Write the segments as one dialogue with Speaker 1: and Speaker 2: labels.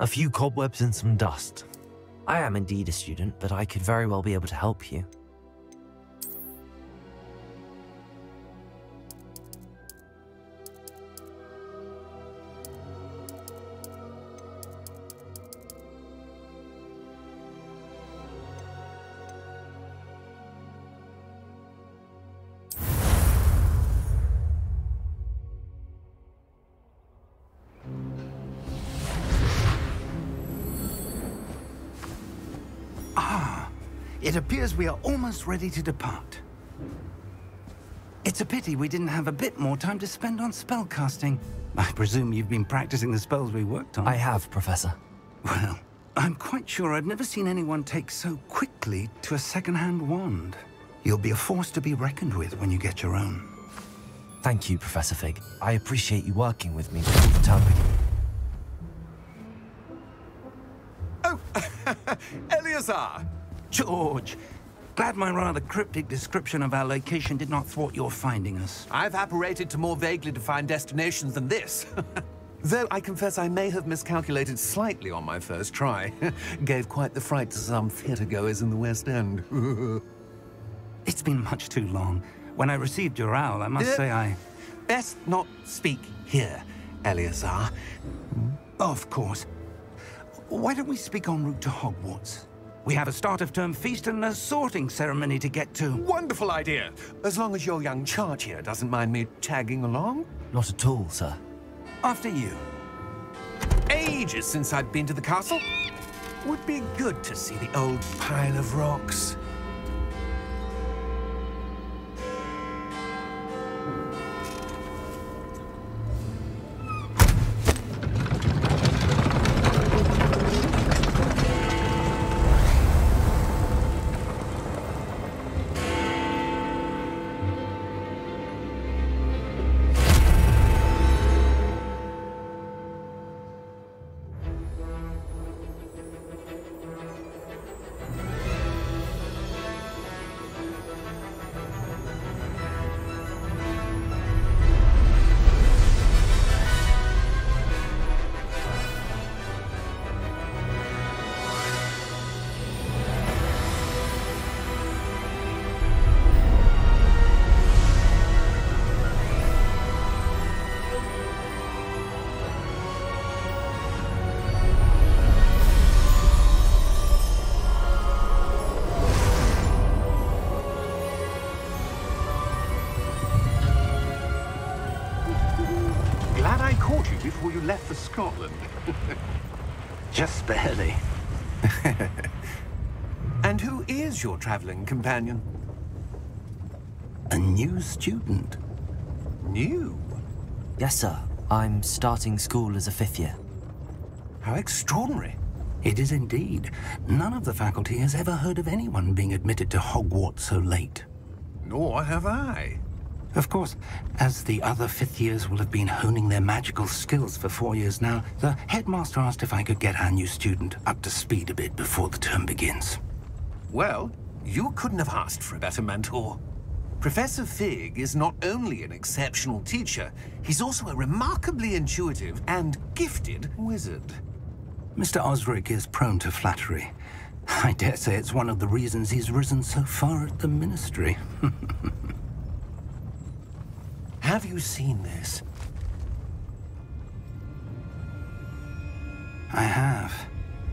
Speaker 1: A few cobwebs and some dust. I am indeed a student, but I could very well be able to help you.
Speaker 2: It appears we are almost ready to depart. It's a pity we didn't have a bit more time to spend on spellcasting. I presume you've been practicing the spells we worked on.
Speaker 1: I have, Professor.
Speaker 2: Well, I'm quite sure I've never seen anyone take so quickly to a second-hand wand. You'll be a force to be reckoned with when you get your own.
Speaker 1: Thank you, Professor Fig. I appreciate you working with me before the term begins.
Speaker 3: Oh, Eleazar!
Speaker 2: George, glad my rather cryptic description of our location did not thwart your finding us.
Speaker 3: I've apparated to more vaguely defined destinations than this. Though I confess I may have miscalculated slightly on my first try. Gave quite the fright to some theatre-goers in the West End.
Speaker 2: It's been much too long. When I received your owl, I must say I...
Speaker 3: Best not speak here, Eleazar.
Speaker 2: Of course. Why don't we speak en route to Hogwarts? We have a start-of-term feast and a sorting ceremony to get to.
Speaker 3: Wonderful idea! As long as your young charge here doesn't mind me tagging along.
Speaker 1: Not at all, sir.
Speaker 2: After you.
Speaker 3: Ages since I'd been to the castle. Would be good to see the old pile of rocks. Before you left for Scotland.
Speaker 2: Just barely.
Speaker 3: And who is your traveling companion?
Speaker 2: A new student.
Speaker 3: New?
Speaker 1: Yes, sir. I'm starting school as a 5th year.
Speaker 3: How extraordinary.
Speaker 2: It is indeed. None of the faculty has ever heard of anyone being admitted to Hogwarts so late.
Speaker 3: Nor have I.
Speaker 2: Of course, as the other 5th years will have been honing their magical skills for 4 years now, the headmaster asked if I could get our new student up to speed a bit before the term begins.
Speaker 3: Well, you couldn't have asked for a better mentor. Professor Fig is not only an exceptional teacher, he's also a remarkably intuitive and gifted wizard.
Speaker 2: Mr. Osric is prone to flattery. I dare say it's one of the reasons he's risen so far at the Ministry.
Speaker 3: Have you seen this?
Speaker 2: I have.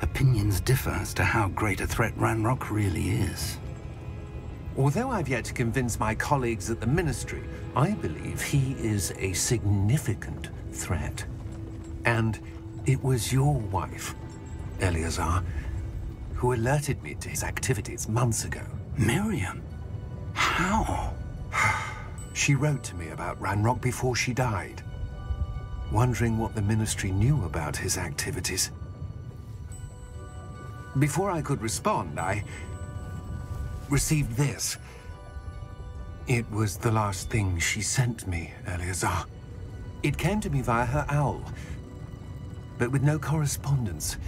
Speaker 2: Opinions differ as to how great a threat Ranrock really is.
Speaker 3: Although I've yet to convince my colleagues at the Ministry, I believe he is a significant threat. And it was your wife, Eleazar, who alerted me to his activities months ago.
Speaker 2: Miriam? How?
Speaker 3: She wrote to me about Ranrock before she died, wondering what the Ministry knew about his activities. Before I could respond, I received this. It was the last thing she sent me, Eleazar. It came to me via her owl, but with no correspondence.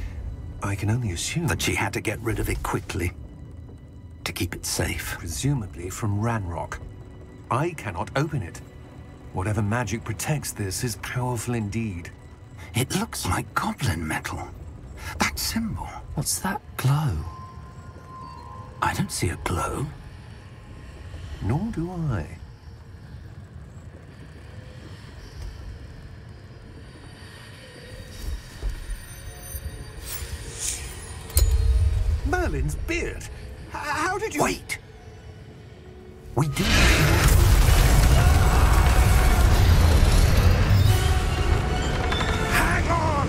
Speaker 3: I can only assume
Speaker 2: that she had to get rid of it quickly, to keep it safe.
Speaker 3: Presumably from Ranrock. I cannot open it. Whatever magic protects this is powerful indeed.
Speaker 2: It looks like goblin metal. That symbol.
Speaker 1: What's that glow?
Speaker 2: I don't see a glow.
Speaker 3: Nor do I. Merlin's beard. How did you...
Speaker 2: Wait! We do...
Speaker 3: Hang on!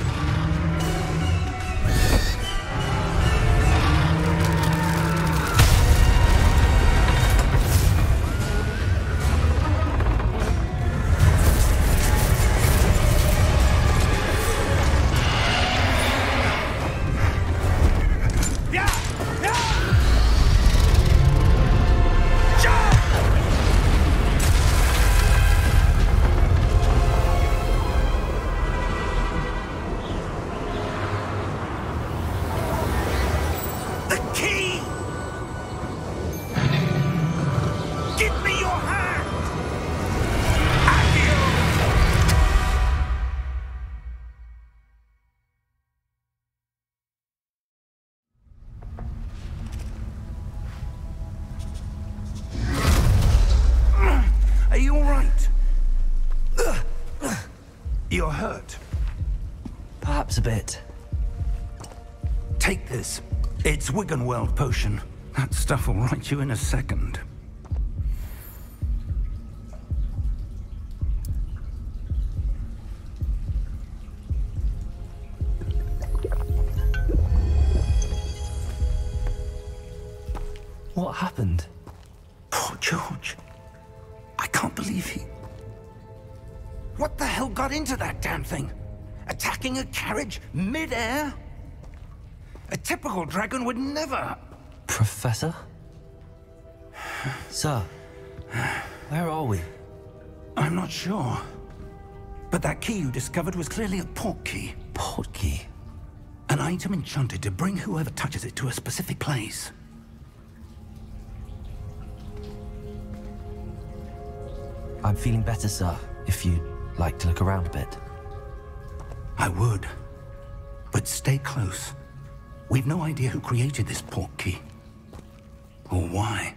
Speaker 2: You're hurt.
Speaker 1: Perhaps a bit.
Speaker 2: Take this. It's Wiggenweld potion. That stuff will right you in a second.
Speaker 1: What happened?
Speaker 2: Poor George. I can't believe he... What the hell got into that damn thing? Attacking a carriage mid-air? A typical dragon would never...
Speaker 1: Professor? Sir, where are we?
Speaker 2: I'm not sure. But that key you discovered was clearly a port key.
Speaker 1: Port key?
Speaker 2: An item enchanted to bring whoever touches it to a specific place.
Speaker 1: I'm feeling better, sir, if you'd like to look around a bit.
Speaker 2: I would. But stay close. We've no idea who created this port key. Or why.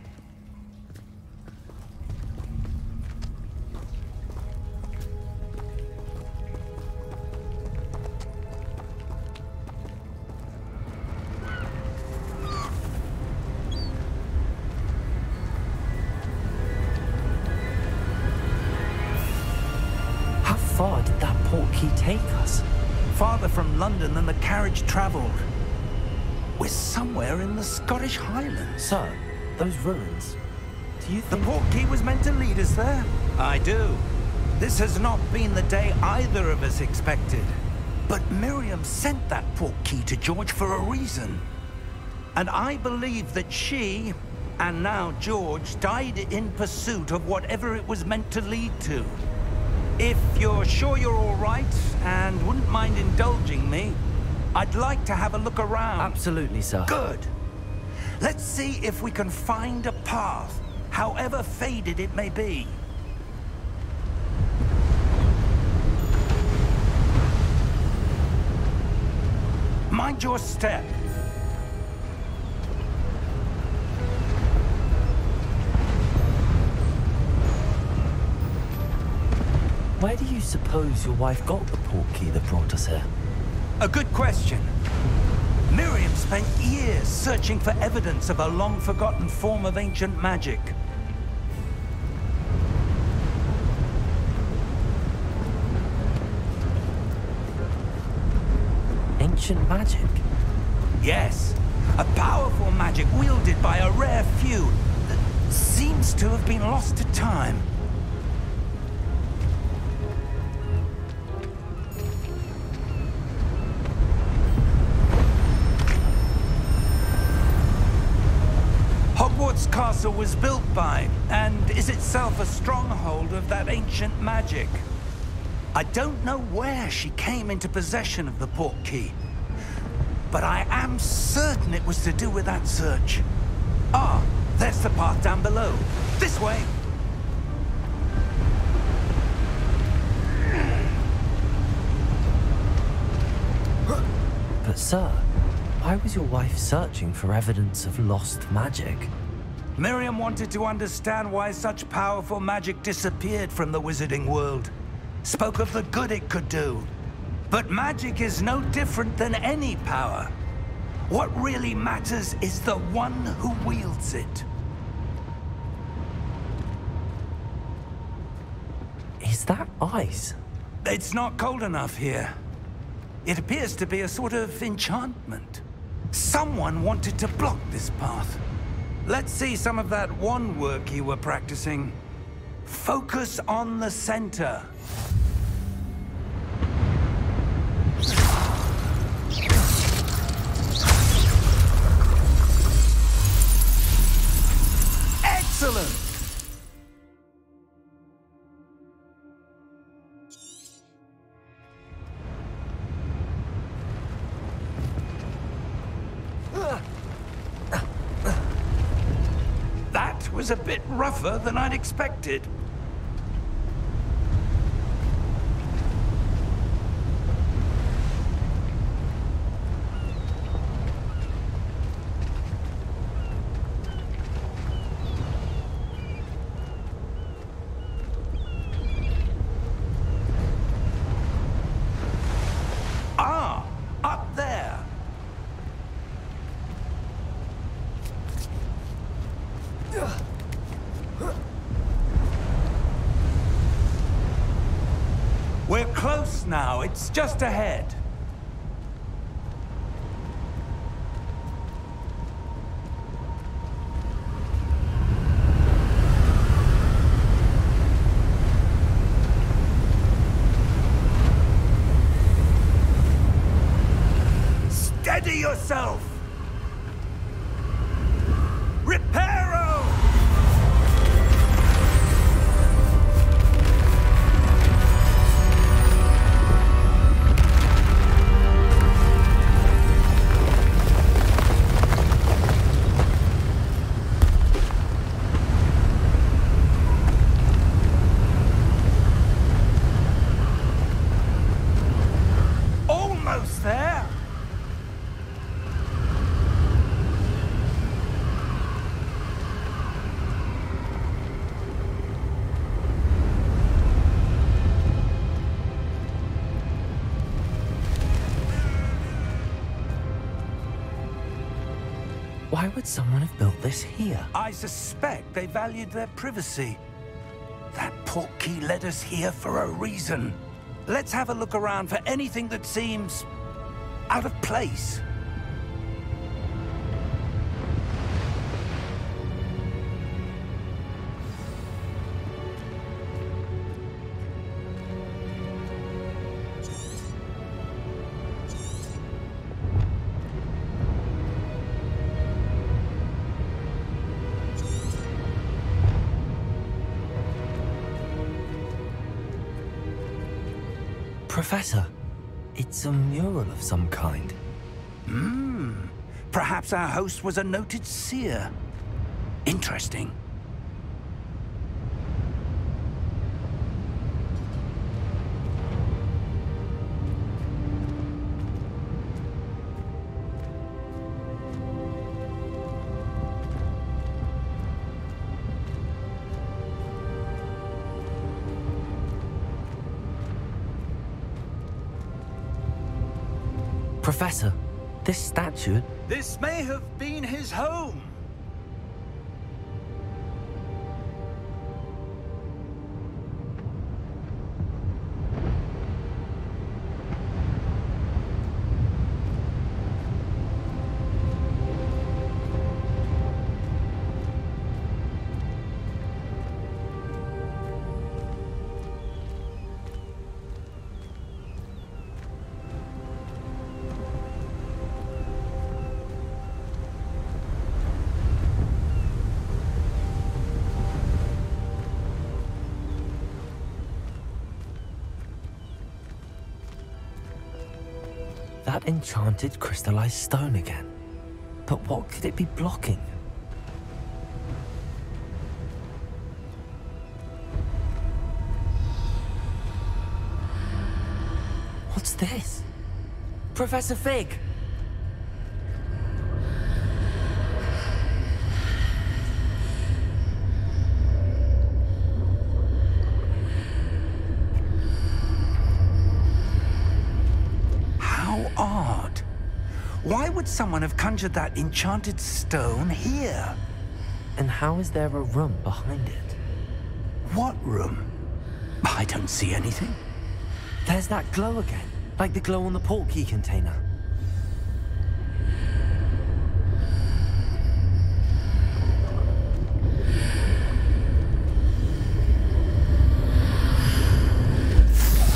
Speaker 1: How far did that port key take us?
Speaker 2: Farther from London than the carriage traveled. We're somewhere in the Scottish Highlands.
Speaker 1: Sir, those ruins. Do you
Speaker 2: The
Speaker 1: think...
Speaker 2: port key was meant to lead us there? I do. This has not been the day either of us expected. But Miriam sent that port key to George for a reason. And I believe that she, and now George, died in pursuit of whatever it was meant to lead to. If you're sure you're all right, and wouldn't mind indulging me, I'd like to have a look around.
Speaker 1: Absolutely, sir.
Speaker 2: Good. Let's see if we can find a path, however faded it may be. Mind your step.
Speaker 1: Where do you suppose your wife got the port key that brought us here?
Speaker 2: A good question. Miriam spent years searching for evidence of a long-forgotten form of ancient magic.
Speaker 1: Ancient magic?
Speaker 2: Yes, a powerful magic wielded by a rare few that seems to have been lost to time. Hogwarts Castle was built by, and is itself a stronghold of that ancient magic. I don't know where she came into possession of the port key, but I am certain it was to do with that search. Ah, there's the path down below. This way.
Speaker 1: But Sir, why was your wife searching for evidence of lost magic?
Speaker 2: Miriam wanted to understand why such powerful magic disappeared from the wizarding world. Spoke of the good it could do. But magic is no different than any power. What really matters is the one who wields it.
Speaker 1: Is that ice?
Speaker 2: It's not cold enough here. It appears to be a sort of enchantment. Someone wanted to block this path. Let's see some of that wand work you were practicing. Focus on the center. Excellent! That was a bit rougher than I'd expected. Ah, up there. We're close now. It's just ahead. Steady yourself! Reparo! Almost there!
Speaker 1: Why would someone have built this here?
Speaker 2: I suspect they valued their privacy. That portkey led us here for a reason. Let's have a look around for anything that seems out of place.
Speaker 1: Professor, it's a mural of some kind.
Speaker 2: Perhaps our host was a noted seer. Interesting.
Speaker 1: Professor, this statue...
Speaker 2: This may have been his home.
Speaker 1: That enchanted crystallized stone again. But what could it be blocking? What's this? Professor Fig!
Speaker 2: odd. Why would someone have conjured that enchanted stone here?
Speaker 1: And how is there a room behind it?
Speaker 2: What room? I don't see anything.
Speaker 1: There's that glow again, like the glow on the portkey container.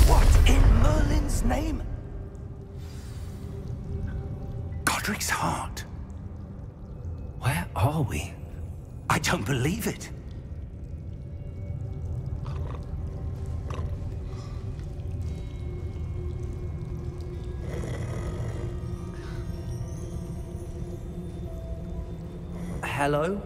Speaker 2: What in Merlin's name? Godric's heart.
Speaker 1: Where are we?
Speaker 2: I don't believe it.
Speaker 1: Hello?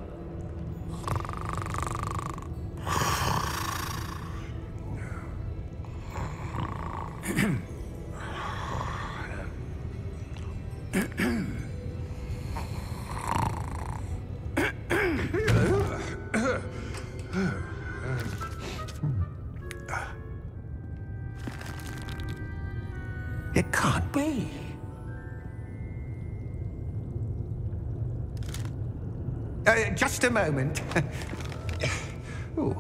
Speaker 2: It can't be. Just a moment. Ooh.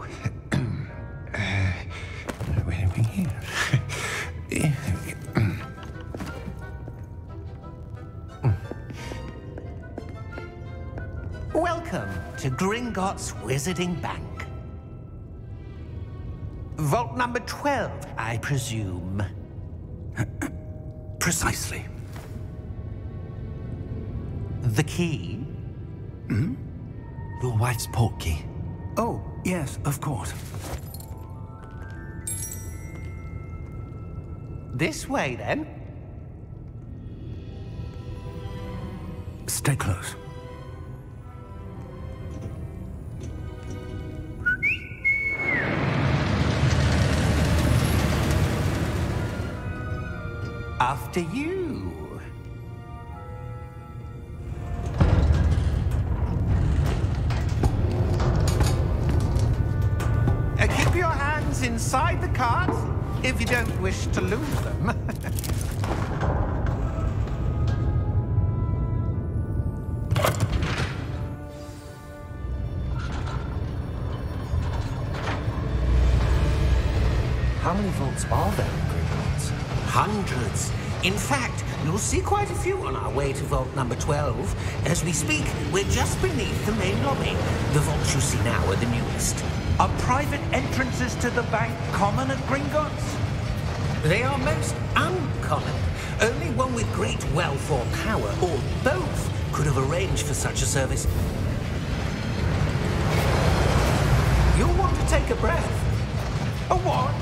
Speaker 2: Where are we here? Welcome to Gringotts Wizarding Bank. Vault number 12, I presume. Precisely. The key?
Speaker 1: Hmm? Your wife's portkey.
Speaker 2: Oh, yes, of course. This way, then. Stay close. After you. Keep your hands inside the cart if you don't wish to lose them.
Speaker 1: How many vaults are there in Gringotts?
Speaker 4: Hundreds. In fact, you'll see quite a few on our way to vault number 12. As we speak, we're just beneath the main lobby. The vaults you see now are the newest.
Speaker 2: Are private entrances to the bank common at Gringotts?
Speaker 4: They are most uncommon. Only one with great wealth or power, or both, could have arranged for such a service. You'll want to take a breath.
Speaker 2: A what?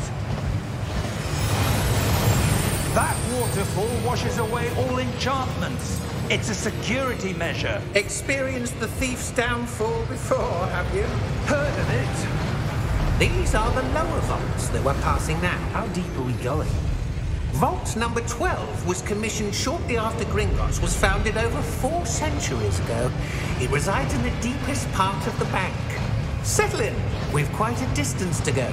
Speaker 2: That waterfall washes away all enchantments. It's a security measure.
Speaker 4: Experienced the thief's downfall before, have you?
Speaker 2: Heard of it?
Speaker 4: These are the lower vaults that we're passing now.
Speaker 1: How deep are we going?
Speaker 4: Vault number 12 was commissioned shortly after Gringotts was founded over 4 centuries ago. It resides in the deepest part of the bank. Settle in. We've quite a distance to go.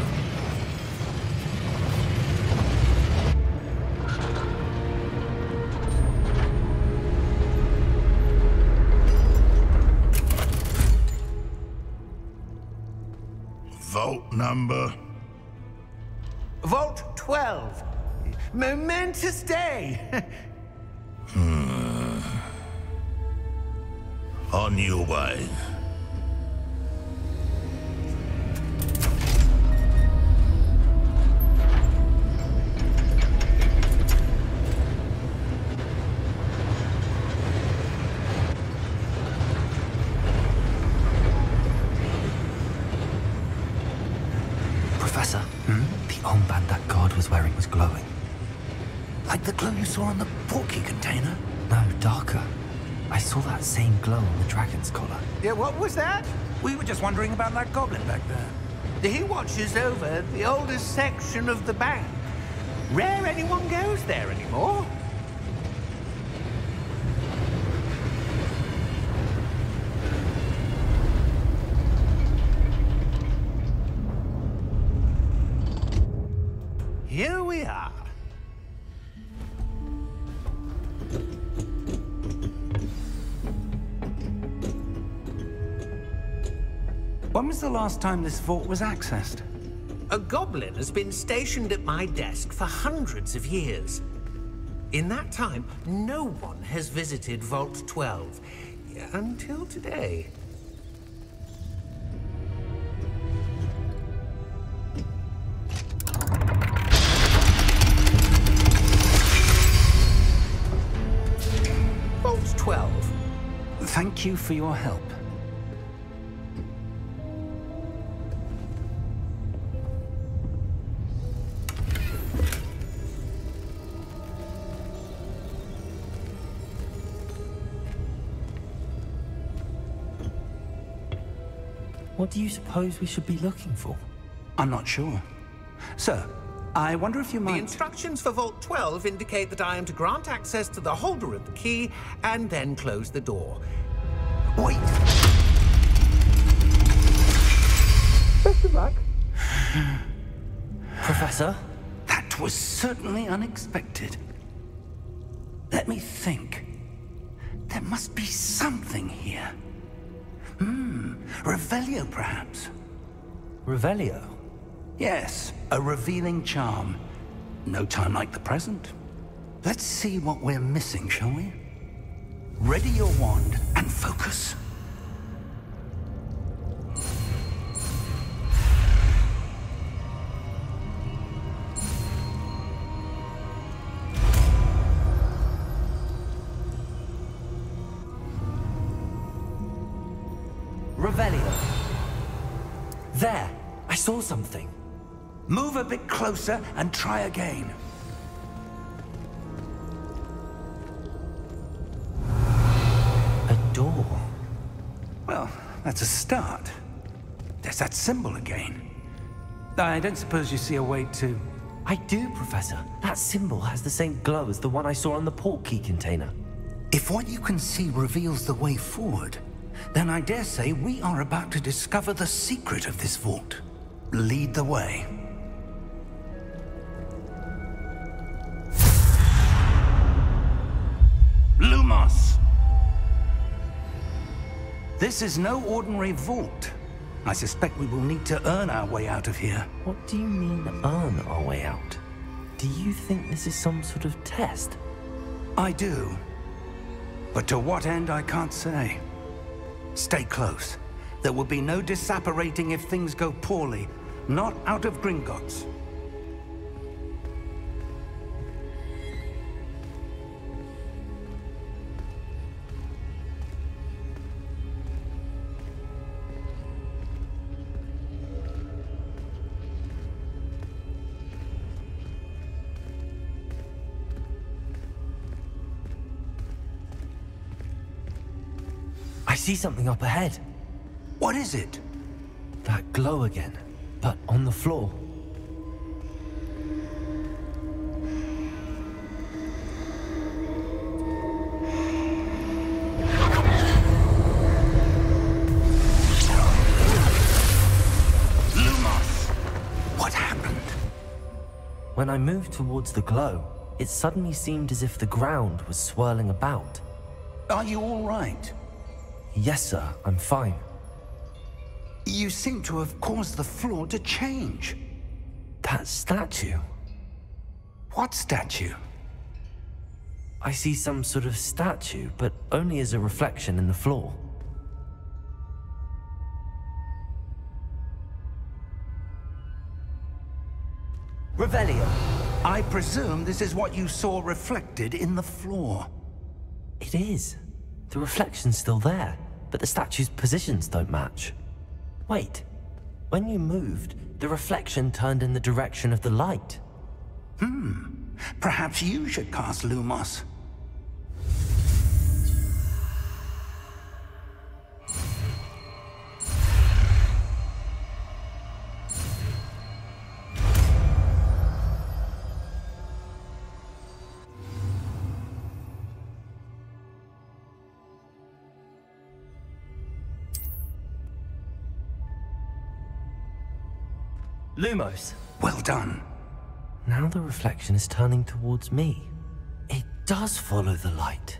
Speaker 5: Vault number?
Speaker 2: Vault 12. Momentous day.
Speaker 5: On your way.
Speaker 1: Professor, the armband that guard was wearing was glowing.
Speaker 2: Like the glow you saw on the portkey container?
Speaker 1: No, darker. I saw that same glow on the dragon's collar.
Speaker 2: Yeah, what was that? We were just wondering about that goblin back there.
Speaker 4: He watches over the oldest section of the bank. Rare anyone goes there anymore. Here we are.
Speaker 2: When was the last time this vault was accessed?
Speaker 4: A goblin has been stationed at my desk for hundreds of years. In that time, no one has visited Vault 12. Until today. Vault 12.
Speaker 2: Thank you for your help.
Speaker 1: What do you suppose we should be looking for?
Speaker 2: I'm not sure. Sir, I wonder if you might...
Speaker 4: The instructions for Vault 12 indicate that I am to grant access to the holder of the key and then close the door.
Speaker 2: Wait!
Speaker 4: Best of luck.
Speaker 1: Professor?
Speaker 2: That was certainly unexpected. Let me think. There must be something here. Revelio, perhaps?
Speaker 1: Revelio?
Speaker 2: Yes, a revealing charm. No time like the present. Let's see what we're missing, shall we? Ready your wand and focus.
Speaker 1: Revelio. There! I saw something.
Speaker 2: Move a bit closer and try again.
Speaker 1: A door.
Speaker 2: Well, that's a start. There's that symbol again. I don't suppose you see a way to...
Speaker 1: I do, Professor. That symbol has the same glow as the one I saw on the port key container.
Speaker 2: If what you can see reveals the way forward, then I dare say we are about to discover the secret of this vault. Lead the way. Lumos! This is no ordinary vault. I suspect we will need to earn our way out of here.
Speaker 1: What do you mean, earn our way out? Do you think this is some sort of test?
Speaker 2: I do. But to what end, I can't say. Stay close. There will be no disapparating if things go poorly. Not out of Gringotts.
Speaker 1: I see something up ahead.
Speaker 2: What is it?
Speaker 1: That glow again, but on the floor.
Speaker 2: Lumos! What happened?
Speaker 1: When I moved towards the glow, it suddenly seemed as if the ground was swirling about.
Speaker 2: Are you all right?
Speaker 1: Yes, sir, I'm fine.
Speaker 2: You seem to have caused the floor to change.
Speaker 1: That statue.
Speaker 2: What statue?
Speaker 1: I see some sort of statue, but only as a reflection in the floor. Revelio.
Speaker 2: I presume this is what you saw reflected in the floor.
Speaker 1: It is. The reflection's still there, but the statue's positions don't match. Wait. When you moved, the reflection turned in the direction of the light.
Speaker 2: Perhaps you should cast Lumos.
Speaker 1: Lumos.
Speaker 2: Well done.
Speaker 1: Now the reflection is turning towards me. It does follow the light.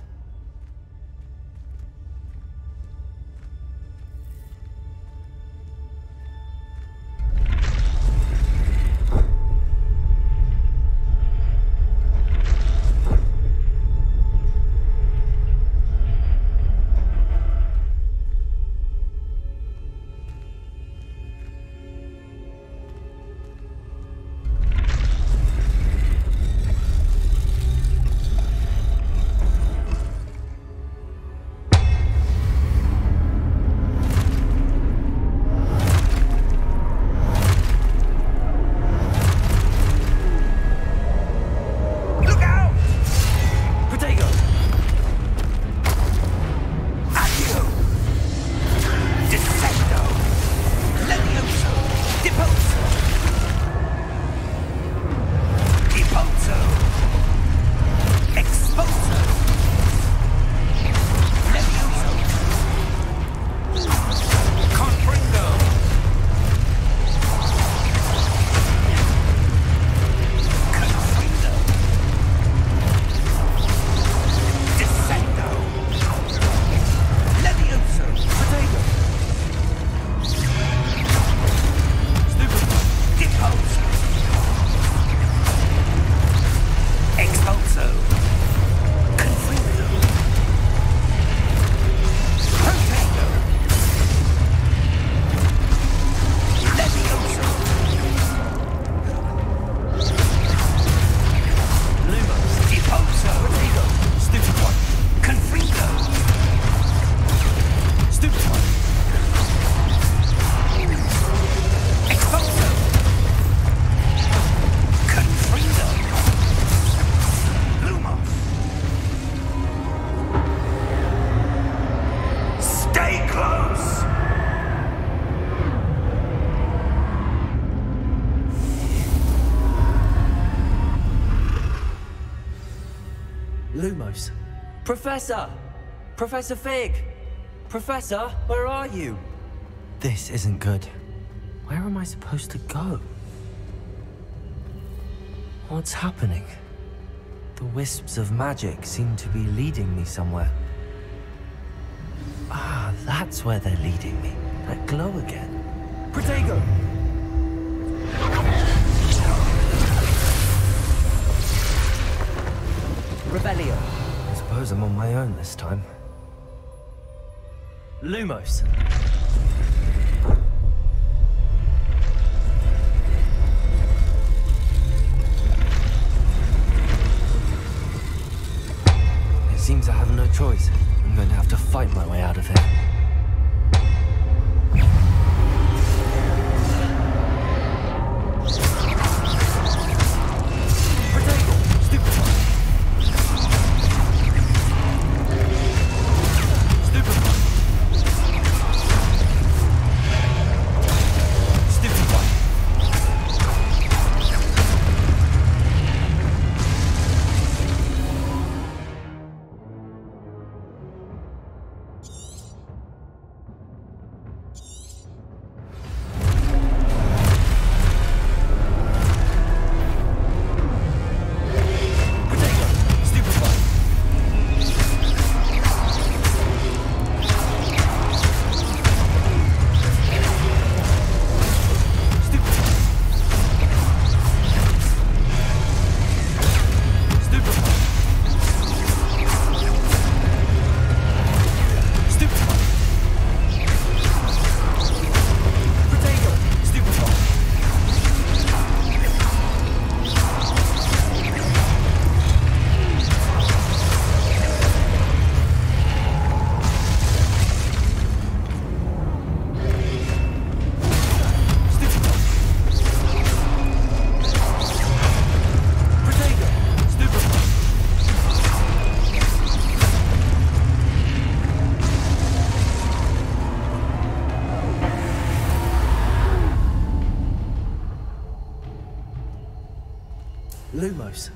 Speaker 1: Lumos. Professor! Professor Fig! Professor, where are you? This isn't good. Where am I supposed to go? What's happening? The wisps of magic seem to be leading me somewhere. Ah, that's where they're leading me. That glow again. Protego! Revelio. I suppose I'm on my own this time. Lumos. It seems I have no choice. I'm going to have to fight my way out of here. Lumos.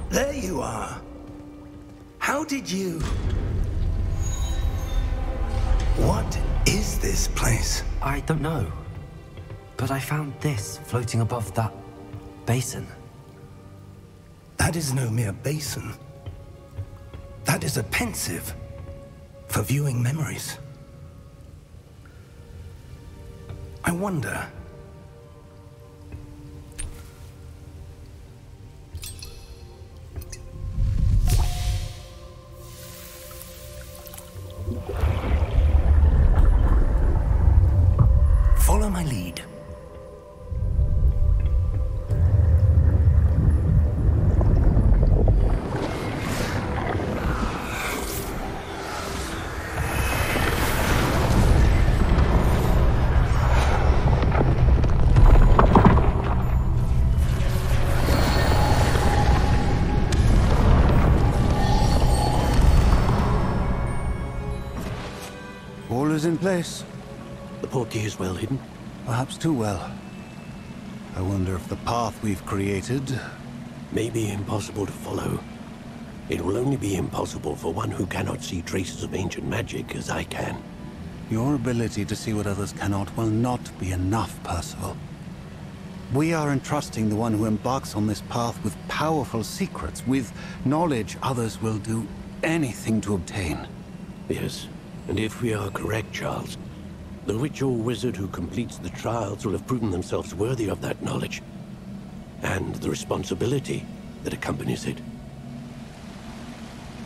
Speaker 2: There you are. How did you... What is this place?
Speaker 1: I don't know. But I found this floating above that basin.
Speaker 2: That is no mere basin. That is a pensive for viewing memories. I wonder... Follow my lead.
Speaker 6: All is in place.
Speaker 7: The portkey is well hidden.
Speaker 6: Perhaps too well. I wonder if the path we've created...
Speaker 7: May be impossible to follow. It will only be impossible for one who cannot see traces of ancient magic as I can.
Speaker 6: Your ability to see what others cannot will not be enough, Percival. We are entrusting the one who embarks on this path with powerful secrets, with knowledge others will do anything to obtain.
Speaker 7: Yes, and if we are correct, Charles, the witch or wizard who completes the trials will have proven themselves worthy of that knowledge, and the responsibility that accompanies it.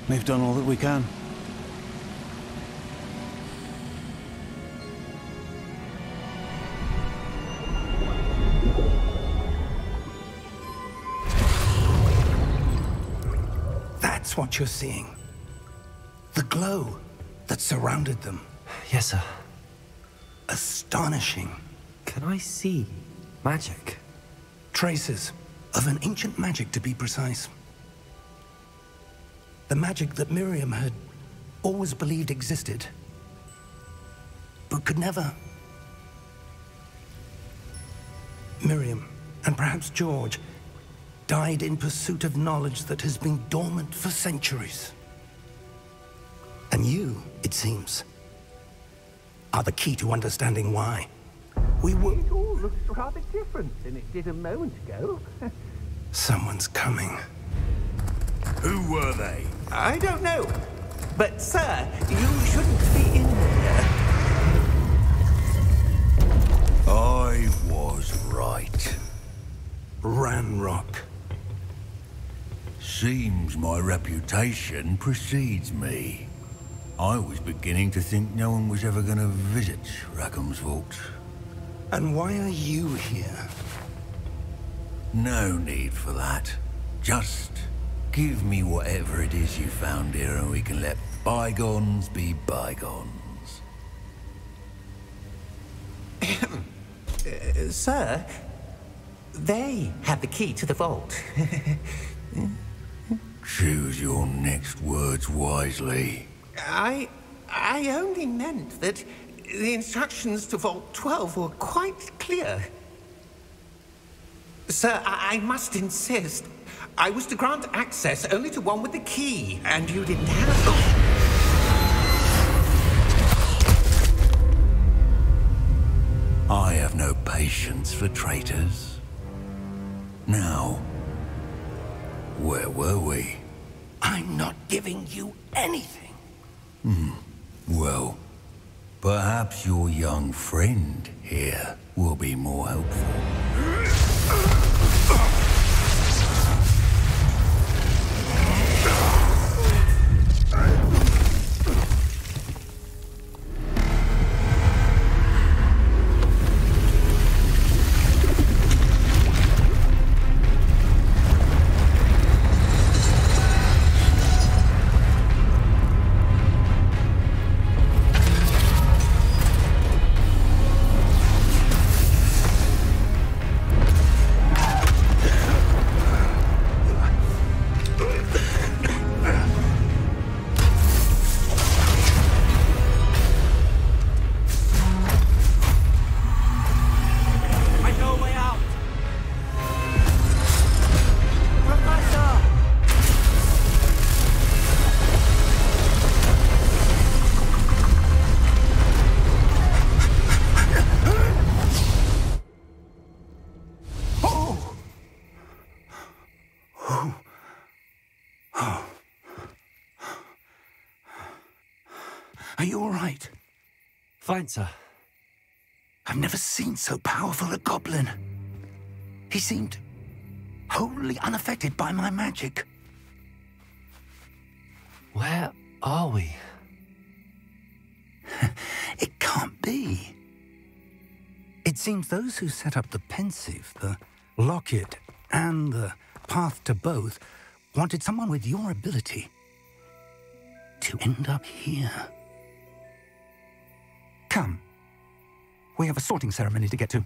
Speaker 6: We've done all that we can.
Speaker 2: That's what you're seeing. The glow that surrounded them.
Speaker 1: Yes, sir.
Speaker 2: Astonishing.
Speaker 1: Can I see magic?
Speaker 2: Traces of an ancient magic, to be precise. The magic that Miriam had always believed existed, but could never. Miriam, and perhaps George, died in pursuit of knowledge that has been dormant for centuries. And you, it seems, are the key to understanding why. We were...
Speaker 4: It all looks rather different than it did a moment ago.
Speaker 2: Someone's coming.
Speaker 5: Who were they?
Speaker 4: I don't know. But, sir, you shouldn't be in here.
Speaker 5: I was right.
Speaker 2: Ranrock.
Speaker 5: Seems my reputation precedes me. I was beginning to think no one was ever going to visit Rackham's vault.
Speaker 2: And why are you here?
Speaker 5: No need for that. Just give me whatever it is you found here and we can let bygones be bygones.
Speaker 4: Sir, they have the key to the vault.
Speaker 5: Choose your next words wisely.
Speaker 4: I only meant that the instructions to Vault 12 were quite clear. Sir, I must insist. I was to grant access only to one with the key, and you didn't have...
Speaker 5: I have no patience for traitors. Now, where were we?
Speaker 2: I'm not giving you anything.
Speaker 5: Well, perhaps your young friend here will be more helpful.
Speaker 2: Are you all right?
Speaker 1: Fine, sir.
Speaker 2: I've never seen so powerful a goblin. He seemed wholly unaffected by my magic.
Speaker 1: Where are we?
Speaker 2: It can't be. It seems those who set up the pensive, the locket, and the path to both wanted someone with your ability to end up here. Come. We have a sorting ceremony to get to.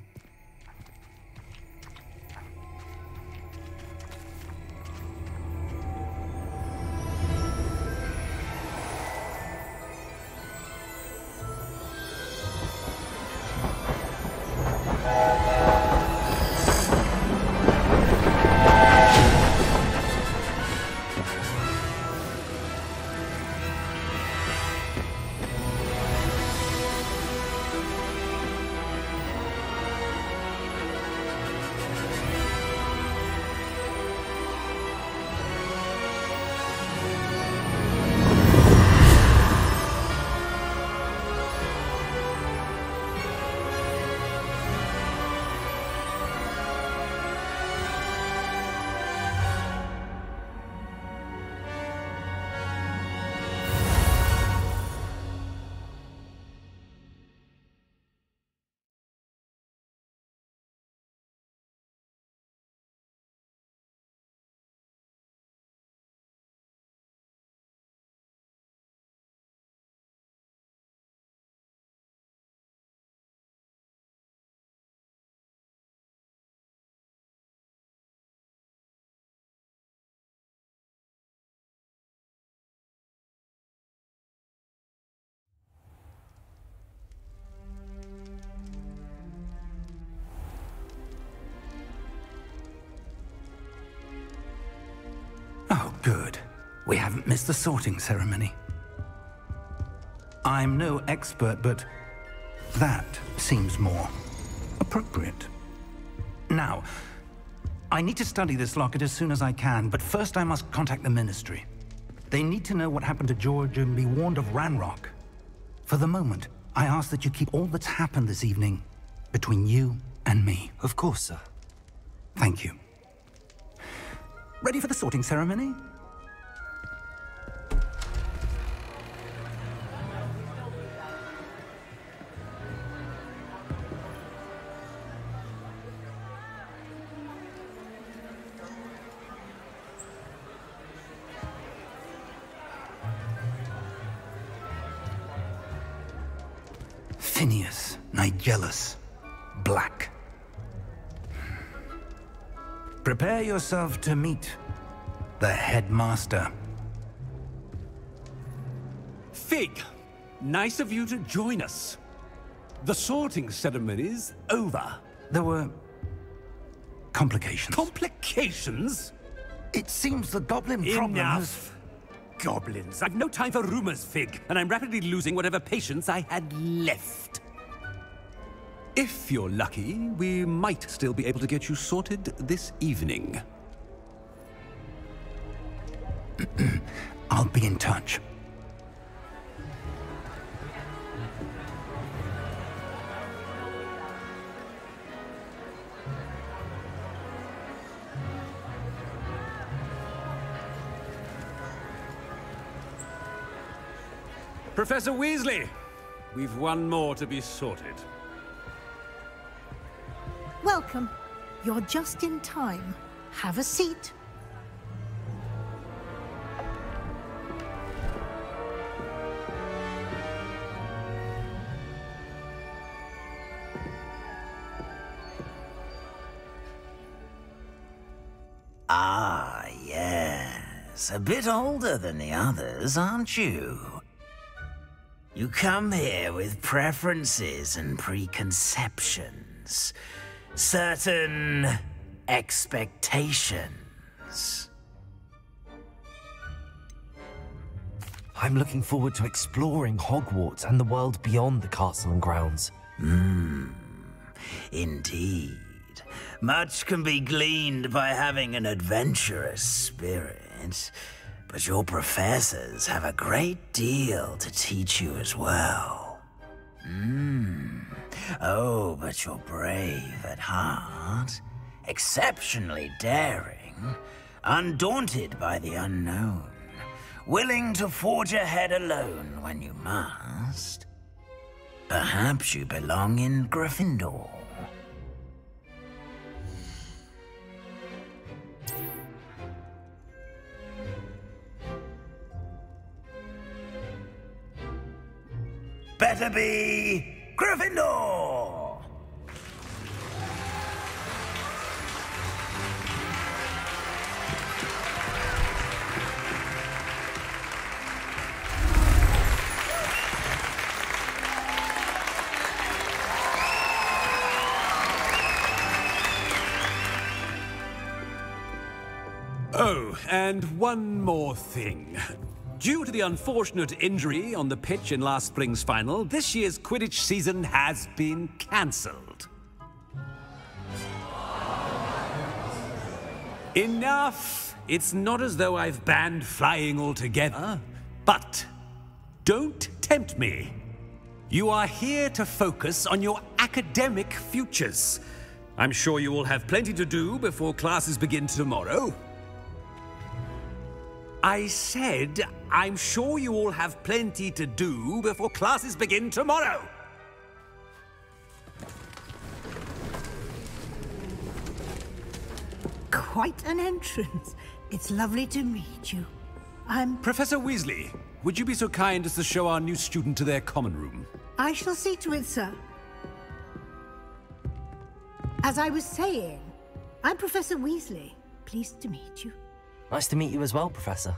Speaker 2: Good. We haven't missed the sorting ceremony. I'm no expert, but that seems more appropriate. Now, I need to study this locket as soon as I can, but first I must contact the Ministry. They need to know what happened to George and be warned of Ranrock. For the moment, I ask that you keep all that's happened this evening between you and me.
Speaker 1: Of course, sir.
Speaker 2: Thank you. Ready for the sorting ceremony? Phineas, Nigellus, Black. Prepare yourself to meet the headmaster.
Speaker 8: Fig, nice of you to join us. The sorting ceremony's over.
Speaker 2: There were complications.
Speaker 8: Complications?
Speaker 2: It seems the goblin problem has...
Speaker 8: Enough! Goblins. I've no time for rumors, Fig, and I'm rapidly losing whatever patience I had left. If you're lucky, we might still be able to get you sorted this evening.
Speaker 2: I'll be in touch.
Speaker 8: Professor Weasley, we've one more to be sorted.
Speaker 9: Welcome. You're just in time. Have a seat.
Speaker 10: Ah, yes. A bit older than the others, aren't you? You come here with preferences and preconceptions. Certain expectations.
Speaker 1: I'm looking forward to exploring Hogwarts and the world beyond the castle and grounds.
Speaker 10: Indeed. Much can be gleaned by having an adventurous spirit, but your professors have a great deal to teach you as well. Oh, but you're brave at heart, exceptionally daring, undaunted by the unknown, willing to forge ahead alone when you must. Perhaps you belong in Gryffindor. Better be Gryffindor!
Speaker 8: Oh, and one more thing. Due to the unfortunate injury on the pitch in last spring's final, this year's Quidditch season has been cancelled. Enough! It's not as though I've banned flying altogether, but don't tempt me. You are here to focus on your academic futures. I'm sure you will have plenty to do before classes begin tomorrow. I said, I'm sure you all have plenty to do before classes begin tomorrow.
Speaker 9: Quite an entrance. It's lovely to meet you.
Speaker 8: Professor Weasley, would you be so kind as to show our new student to their common room?
Speaker 9: I shall see to it, sir. As I was saying, I'm Professor Weasley. Pleased to meet you.
Speaker 1: Nice to meet you as well, Professor.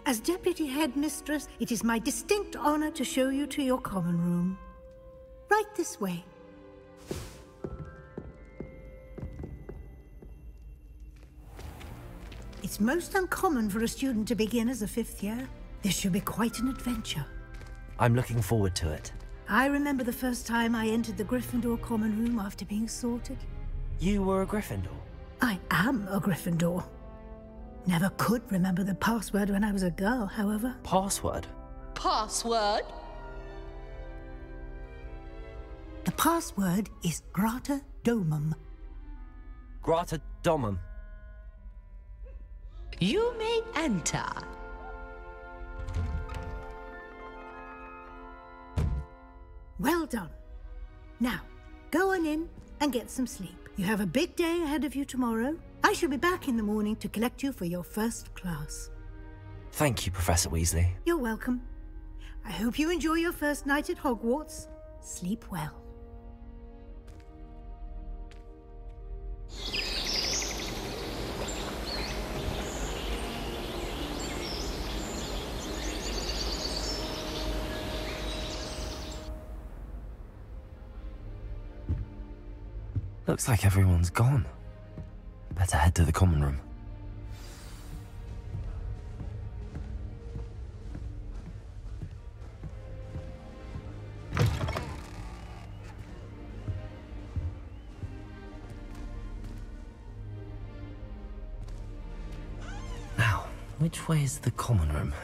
Speaker 9: As Deputy Headmistress, it is my distinct honor to show you to your common room. Right this way. It's most uncommon for a student to begin as a 5th year. This should be quite an adventure.
Speaker 1: I'm looking forward to it.
Speaker 9: I remember the first time I entered the Gryffindor common room after being sorted.
Speaker 1: You were a Gryffindor?
Speaker 9: I am a Gryffindor. Never could remember the password when I was a girl, however.
Speaker 1: Password?
Speaker 11: Password?
Speaker 9: The password is Grata Domum.
Speaker 1: Grata Domum.
Speaker 11: You may enter.
Speaker 9: Well done. Now, go on in and get some sleep. You have a big day ahead of you tomorrow. I shall be back in the morning to collect you for your first class.
Speaker 1: Thank you, Professor Weasley.
Speaker 9: You're welcome. I hope you enjoy your first night at Hogwarts. Sleep well.
Speaker 1: Looks like everyone's gone. Better head to the common room. Now, which way is the common room?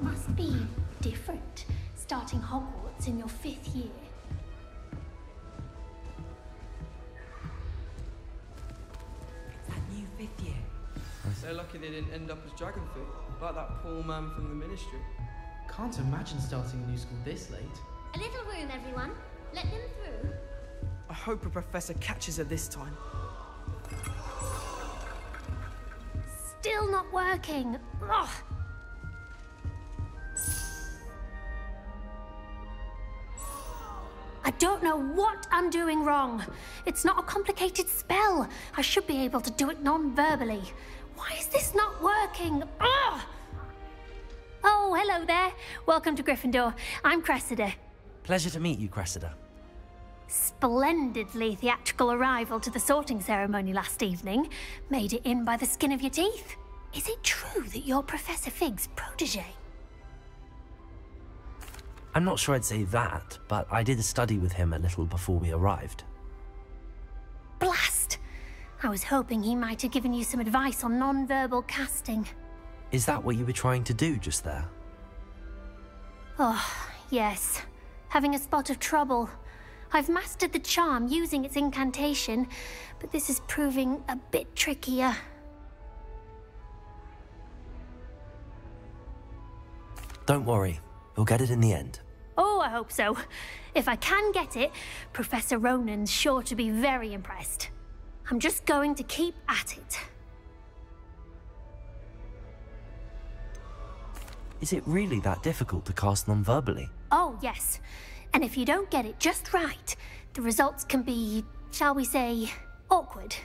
Speaker 12: Must be different, starting Hogwarts in your 5th year.
Speaker 13: It's that new 5th year.
Speaker 14: They're lucky they didn't end up as Dragonfit, like that poor man from the Ministry.
Speaker 13: Can't imagine starting a new school this late.
Speaker 12: A little room, everyone. Let them through.
Speaker 14: I hope a professor catches her this time.
Speaker 12: Still not working. Ugh. I don't know what I'm doing wrong. It's not a complicated spell. I should be able to do it non-verbally. Why is this not working? Ugh! Oh, hello there. Welcome to Gryffindor. I'm Cressida.
Speaker 1: Pleasure to meet you, Cressida.
Speaker 12: Splendidly theatrical arrival to the sorting ceremony last evening. Made it in by the skin of your teeth. Is it true that you're Professor Fig's protege?
Speaker 1: I'm not sure I'd say that, but I did study with him a little before we arrived.
Speaker 12: Blast! I was hoping he might have given you some advice on non-verbal casting.
Speaker 1: Is that what you were trying to do just there?
Speaker 12: Oh, yes. Having a spot of trouble. I've mastered the charm using its incantation, but this is proving a bit trickier.
Speaker 1: Don't worry, we'll get it in the end.
Speaker 12: Oh, I hope so. If I can get it, Professor Ronan's sure to be very impressed. I'm just going to keep at it.
Speaker 1: Is it really that difficult to cast non-verbally?
Speaker 12: Oh, yes. And if you don't get it just right, the results can be, shall we say, awkward.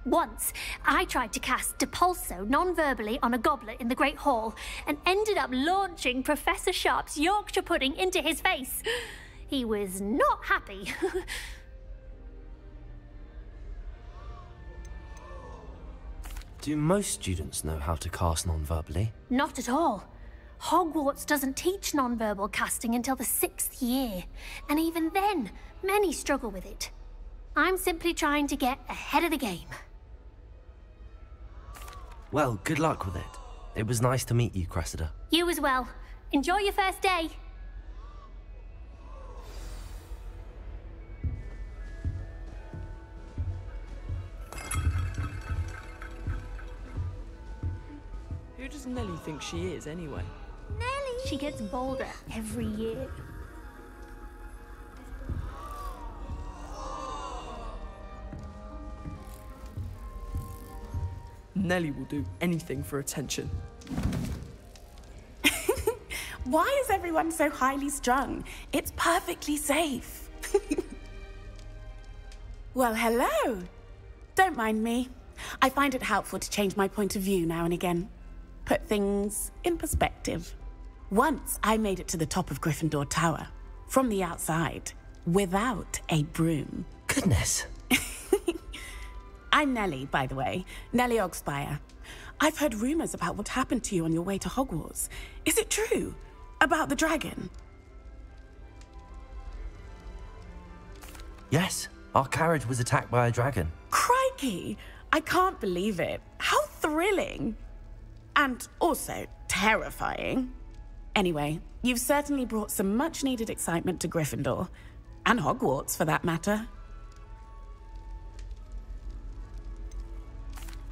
Speaker 12: Once, I tried to cast Depulso non-verbally on a goblet in the Great Hall and ended up launching Professor Sharp's Yorkshire pudding into his face. He was not happy.
Speaker 1: Do most students know how to cast non-verbally?
Speaker 12: Not at all. Hogwarts doesn't teach non-verbal casting until the 6th year, and even then, many struggle with it. I'm simply trying to get ahead of the game.
Speaker 1: Well, good luck with it. It was nice to meet you, Cressida.
Speaker 12: You as well. Enjoy your first day.
Speaker 14: Who does Nellie think she is, anyway?
Speaker 12: Nellie! She gets bolder every year.
Speaker 14: Nellie will do anything for attention.
Speaker 15: Why is everyone so highly strung? It's perfectly safe. Well, hello. Don't mind me. I find it helpful to change my point of view now and again. Put things in perspective. Once I made it to the top of Gryffindor Tower, from the outside, without a broom.
Speaker 1: Goodness.
Speaker 15: I'm Nellie, by the way. Nellie Ogspire. I've heard rumors about what happened to you on your way to Hogwarts. Is it true? About the dragon?
Speaker 1: Yes, our carriage was attacked by a dragon.
Speaker 15: Crikey! I can't believe it. How thrilling! And also terrifying. Anyway, you've certainly brought some much-needed excitement to Gryffindor. And Hogwarts, for that matter.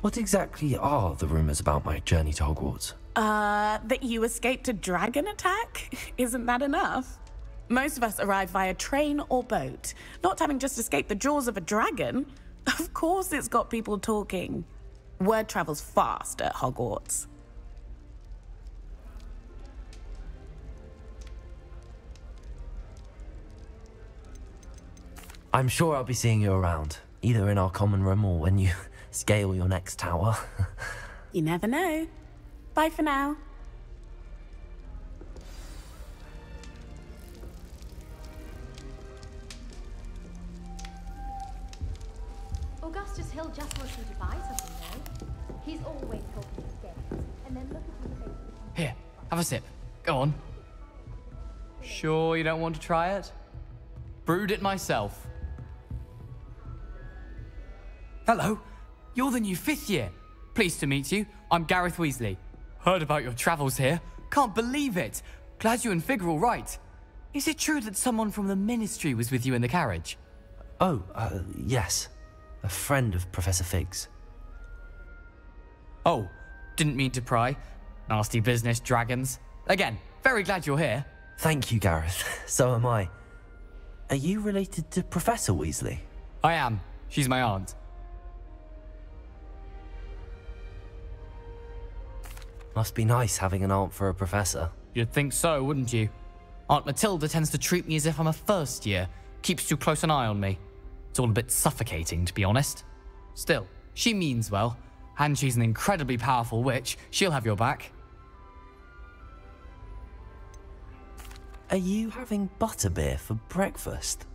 Speaker 1: What exactly are the rumors about my journey to Hogwarts?
Speaker 15: That you escaped a dragon attack? Isn't that enough? Most of us arrive via train or boat, not having just escaped the jaws of a dragon. Of course it's got people talking. Word travels fast at Hogwarts.
Speaker 1: I'm sure I'll be seeing you around, either in our common room or when you scale your next tower.
Speaker 15: You never know. Bye for now.
Speaker 12: Augustus Hill just wants you to buy something, though. He's always talking his games, and then look at his face.
Speaker 16: Here, have a sip. Go on. Sure you don't want to try it? Brewed it myself. Hello, you're the new 5th year. Pleased to meet you. I'm Gareth Weasley. Heard about your travels here. Can't believe it. Glad you and Fig are all right. Is it true that someone from the Ministry was with you in the carriage?
Speaker 1: Oh, yes. A friend of Professor Fig's.
Speaker 16: Oh, didn't mean to pry. Nasty business, dragons. Again, very glad you're here.
Speaker 1: Thank you, Gareth. So am I. Are you related to Professor Weasley?
Speaker 16: I am. She's my aunt.
Speaker 1: Must be nice having an aunt for a professor.
Speaker 16: You'd think so, wouldn't you? Aunt Matilda tends to treat me as if I'm a first year. Keeps too close an eye on me. It's all a bit suffocating, to be honest. Still, she means well. And she's an incredibly powerful witch. She'll have your back.
Speaker 1: Are you having butterbeer for breakfast?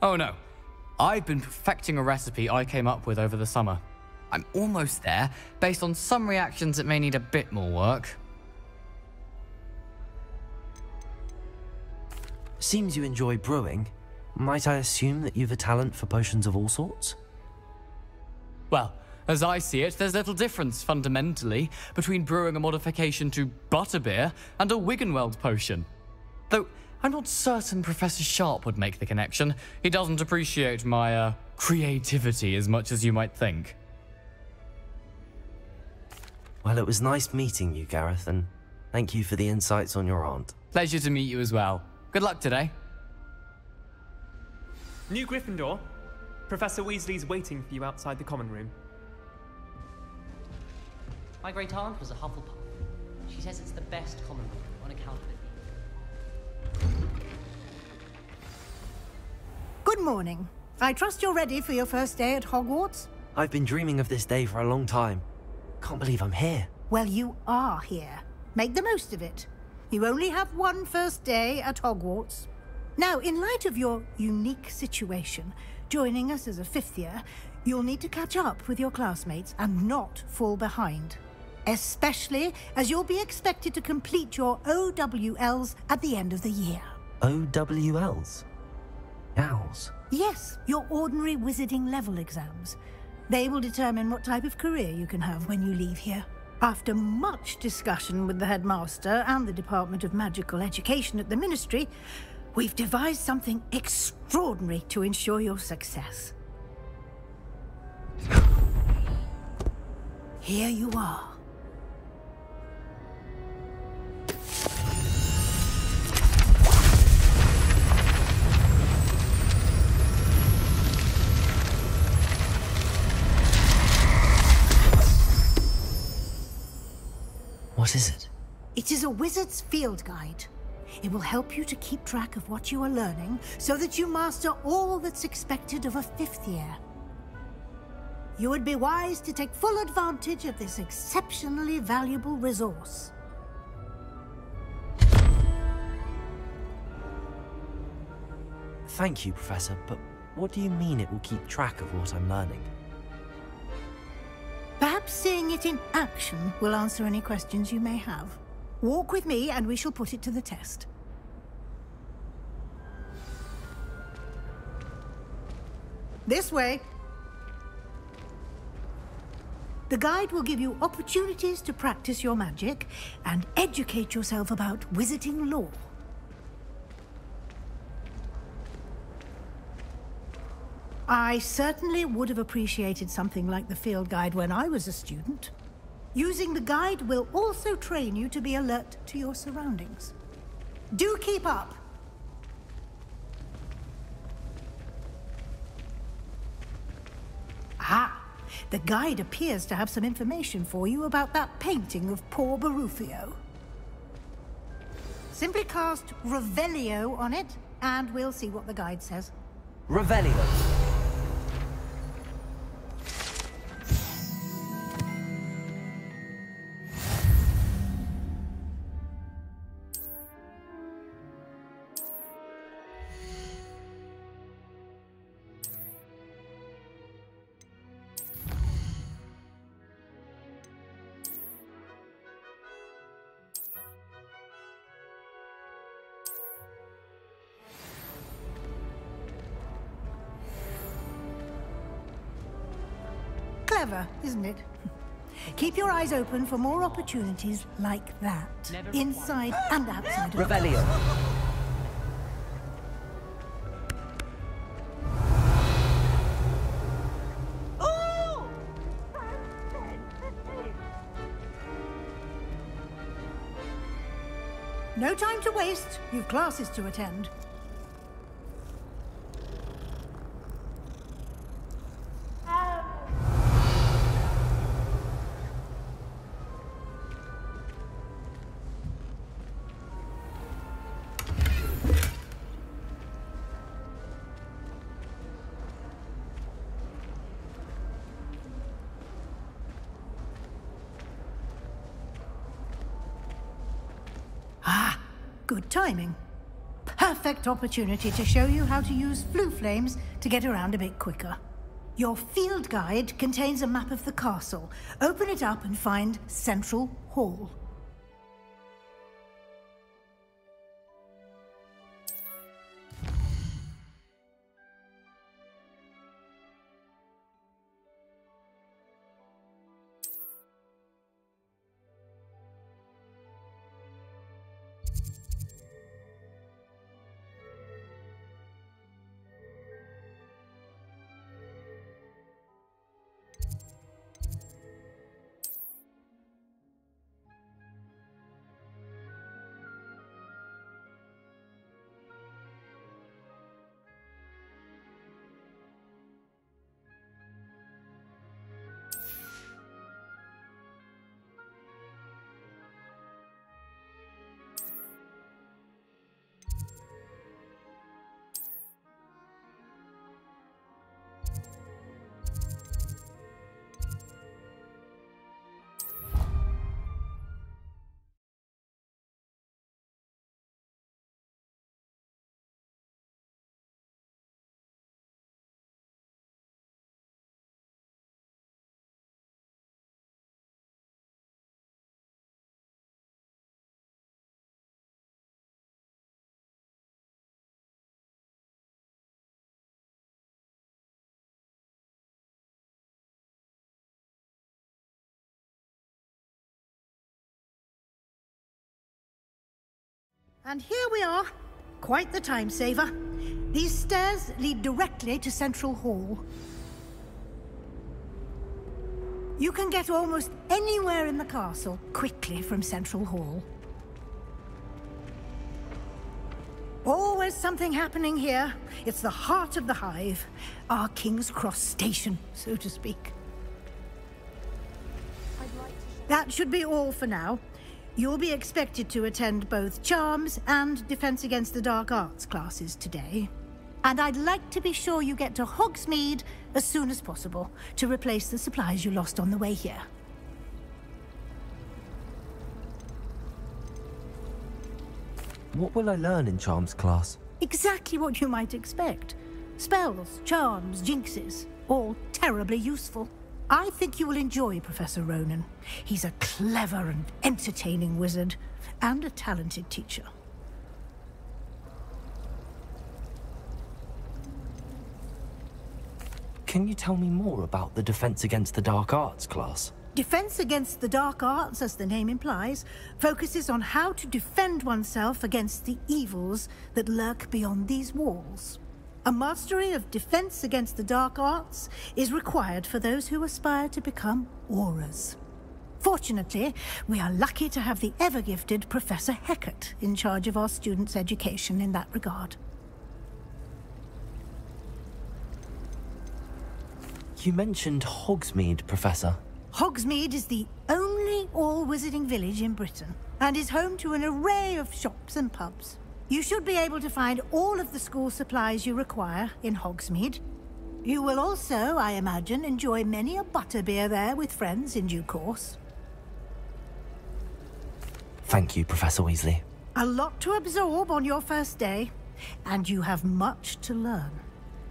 Speaker 16: Oh no. I've been perfecting a recipe I came up with over the summer. I'm almost there, based on some reactions that may need a bit more work.
Speaker 1: Seems you enjoy brewing. Might I assume that you've a talent for potions of all sorts?
Speaker 16: Well, as I see it, there's little difference, fundamentally, between brewing a modification to butterbeer and a Wiggenweld potion. Though, I'm not certain Professor Sharp would make the connection. He doesn't appreciate my, creativity as much as you might think.
Speaker 1: Well, it was nice meeting you, Gareth, and thank you for the insights on your aunt.
Speaker 16: Pleasure to meet you as well. Good luck today.
Speaker 17: New Gryffindor. Professor Weasley's waiting for you outside the common room.
Speaker 18: My great aunt was a Hufflepuff. She says it's the best common room on account of it.
Speaker 9: Good morning. I trust you're ready for your first day at Hogwarts?
Speaker 1: I've been dreaming of this day for a long time. Can't believe I'm here.
Speaker 9: Well, you are here. Make the most of it. You only have one first day at Hogwarts. Now, in light of your unique situation, joining us as a 5th year, you'll need to catch up with your classmates and not fall behind. Especially as you'll be expected to complete your OWLs at the end of the year.
Speaker 1: OWLs? Owls?
Speaker 9: Yes, your ordinary wizarding level exams. They will determine what type of career you can have when you leave here. After much discussion with the headmaster and the Department of Magical Education at the Ministry, we've devised something extraordinary to ensure your success. Here you are.
Speaker 1: What is it?
Speaker 9: It is a wizard's field guide. It will help you to keep track of what you are learning so that you master all that's expected of a 5th year. You would be wise to take full advantage of this exceptionally valuable resource.
Speaker 1: Thank you, Professor, but what do you mean it will keep track of what I'm learning?
Speaker 9: Perhaps seeing it in action will answer any questions you may have. Walk with me and we shall put it to the test. This way. The guide will give you opportunities to practice your magic and educate yourself about wizarding lore. I certainly would have appreciated something like the field guide when I was a student. Using the guide will also train you to be alert to your surroundings. Do keep up! Ah! The guide appears to have some information for you about that painting of poor Barufio. Simply cast Revelio on it, and we'll see what the guide says.
Speaker 1: Revelio.
Speaker 9: Clever, isn't it? Keep your eyes open for more opportunities like that, inside and outside of
Speaker 1: Revelio.
Speaker 9: No time to waste. You've classes to attend. Good timing. Perfect opportunity to show you how to use flue flames to get around a bit quicker. Your field guide contains a map of the castle. Open it up and find Central Hall. And here we are. Quite the time saver. These stairs lead directly to Central Hall. You can get almost anywhere in the castle quickly from Central Hall. Always something happening here. It's the heart of the hive. Our King's Cross station, so to speak. That should be all for now. You'll be expected to attend both Charms and Defense Against the Dark Arts classes today. And I'd like to be sure you get to Hogsmeade as soon as possible to replace the supplies you lost on the way here.
Speaker 1: What will I learn in Charms class?
Speaker 9: Exactly what you might expect. Spells, charms, jinxes, all terribly useful. I think you will enjoy Professor Ronan. He's a clever and entertaining wizard, and a talented teacher.
Speaker 1: Can you tell me more about the Defense Against the Dark Arts class?
Speaker 9: Defense Against the Dark Arts, as the name implies, focuses on how to defend oneself against the evils that lurk beyond these walls. A mastery of Defense Against the Dark Arts is required for those who aspire to become Aurors. Fortunately, we are lucky to have the ever-gifted Professor Hecat in charge of our students' education in that regard.
Speaker 1: You mentioned Hogsmeade, Professor.
Speaker 9: Hogsmeade is the only all-wizarding village in Britain, and is home to an array of shops and pubs. You should be able to find all of the school supplies you require in Hogsmeade. You will also, I imagine, enjoy many a butterbeer there with friends in due course.
Speaker 1: Thank you, Professor Weasley.
Speaker 9: A lot to absorb on your first day, and you have much to learn.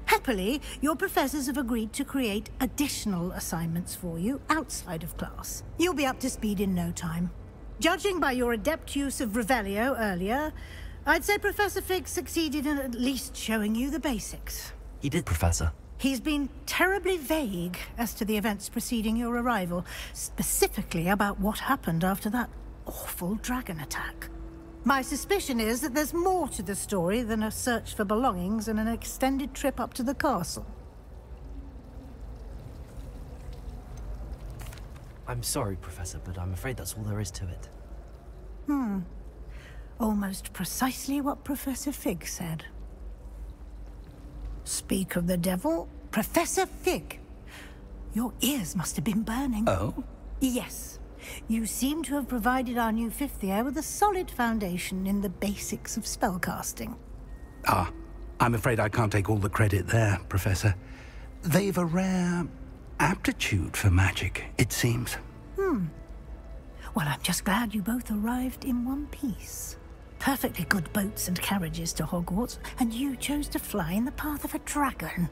Speaker 9: Happily, your professors have agreed to create additional assignments for you outside of class. You'll be up to speed in no time. Judging by your adept use of Revelio earlier, I'd say Professor Fig succeeded in at least showing you the basics.
Speaker 1: He did, Professor.
Speaker 9: He's been terribly vague as to the events preceding your arrival, specifically about what happened after that awful dragon attack. My suspicion is that there's more to the story than a search for belongings and an extended trip up to the castle.
Speaker 1: I'm sorry, Professor, but I'm afraid that's all there is to it.
Speaker 9: Almost precisely what Professor Fig said. Speak of the devil, Professor Fig. Your ears must have been burning.
Speaker 2: Oh?
Speaker 9: Yes. You seem to have provided our new fifth year with a solid foundation in the basics of spellcasting.
Speaker 2: Ah, I'm afraid I can't take all the credit there, Professor. They've a rare aptitude for magic, it seems.
Speaker 9: Well, I'm just glad you both arrived in one piece. Perfectly good boats and carriages to Hogwarts, and you chose to fly in the path of a dragon.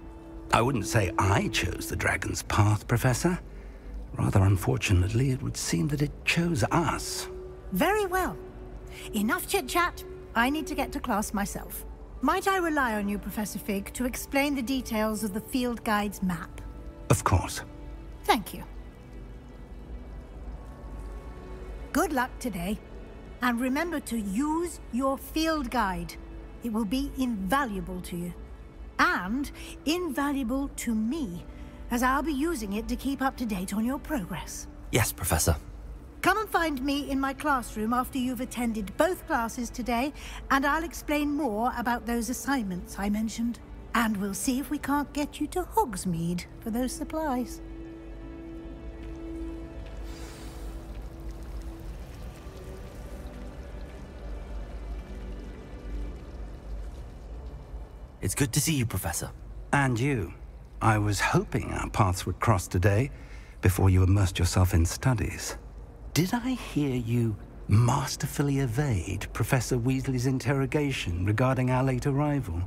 Speaker 2: I wouldn't say I chose the dragon's path, Professor. Rather unfortunately, it would seem that it chose us.
Speaker 9: Very well. Enough chit-chat. I need to get to class myself. Might I rely on you, Professor Fig, to explain the details of the field guide's map?
Speaker 2: Of course.
Speaker 9: Thank you. Good luck today. And remember to use your field guide. It will be invaluable to you. And invaluable to me, as I'll be using it to keep up to date on your progress.
Speaker 1: Yes, Professor.
Speaker 9: Come and find me in my classroom after you've attended both classes today, and I'll explain more about those assignments I mentioned. And we'll see if we can't get you to Hogsmeade for those supplies.
Speaker 1: It's good to see you, Professor.
Speaker 2: And you. I was hoping our paths would cross today, before you immersed yourself in studies. Did I hear you masterfully evade Professor Weasley's interrogation regarding our late arrival?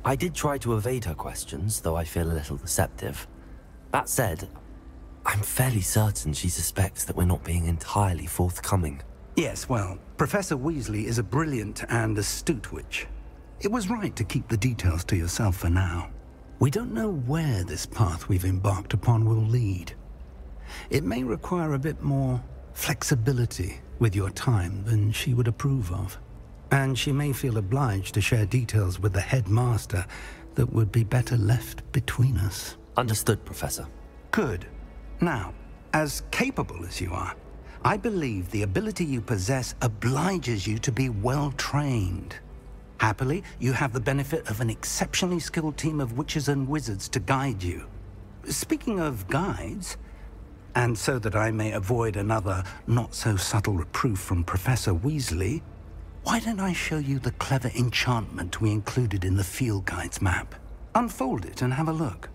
Speaker 1: I did try to evade her questions, though I feel a little deceptive. That said, I'm fairly certain she suspects that we're not being entirely forthcoming.
Speaker 2: Yes, well, Professor Weasley is a brilliant and astute witch. It was right to keep the details to yourself for now. We don't know where this path we've embarked upon will lead. It may require a bit more flexibility with your time than she would approve of. And she may feel obliged to share details with the headmaster that would be better left between us.
Speaker 1: Understood, Professor.
Speaker 2: Good. Now, as capable as you are, I believe the ability you possess obliges you to be well-trained. Happily, you have the benefit of an exceptionally skilled team of witches and wizards to guide you. Speaking of guides, And so that I may avoid another not-so-subtle reproof from Professor Weasley, why don't I show you the clever enchantment we included in the field guide's map? Unfold it and have a look.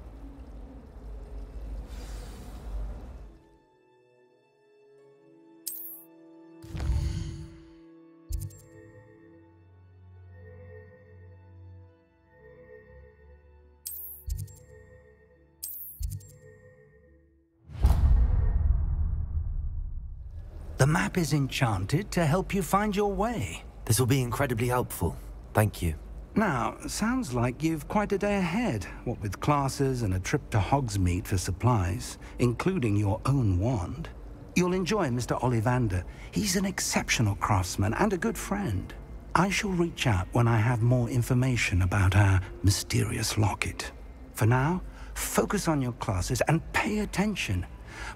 Speaker 2: The map is enchanted to help you find your way.
Speaker 1: This will be incredibly helpful. Thank you.
Speaker 2: Now, sounds like you've quite a day ahead, what with classes and a trip to Hogsmeade for supplies, including your own wand. You'll enjoy Mr. Ollivander. He's an exceptional craftsman and a good friend. I shall reach out when I have more information about our mysterious locket. For now, focus on your classes and pay attention.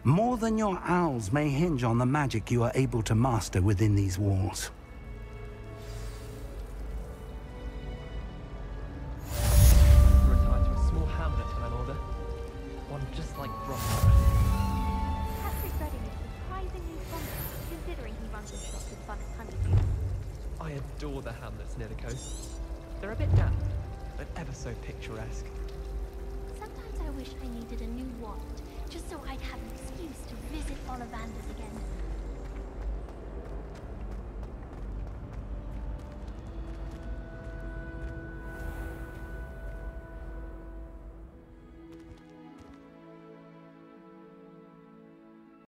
Speaker 2: More than your owls may hinge on the magic you are able to master within these walls.
Speaker 17: Retired to a small hamlet on an order. One just like Rothbard.
Speaker 12: Patrick Redding is surprisingly fond of it, considering he runs his shop with fun at Honeydew.
Speaker 17: I adore the hamlets near the coast. They're a bit damp, but ever so picturesque.
Speaker 12: Sometimes I wish I needed a new wand, just so I'd have an excuse to visit Ollivander's again.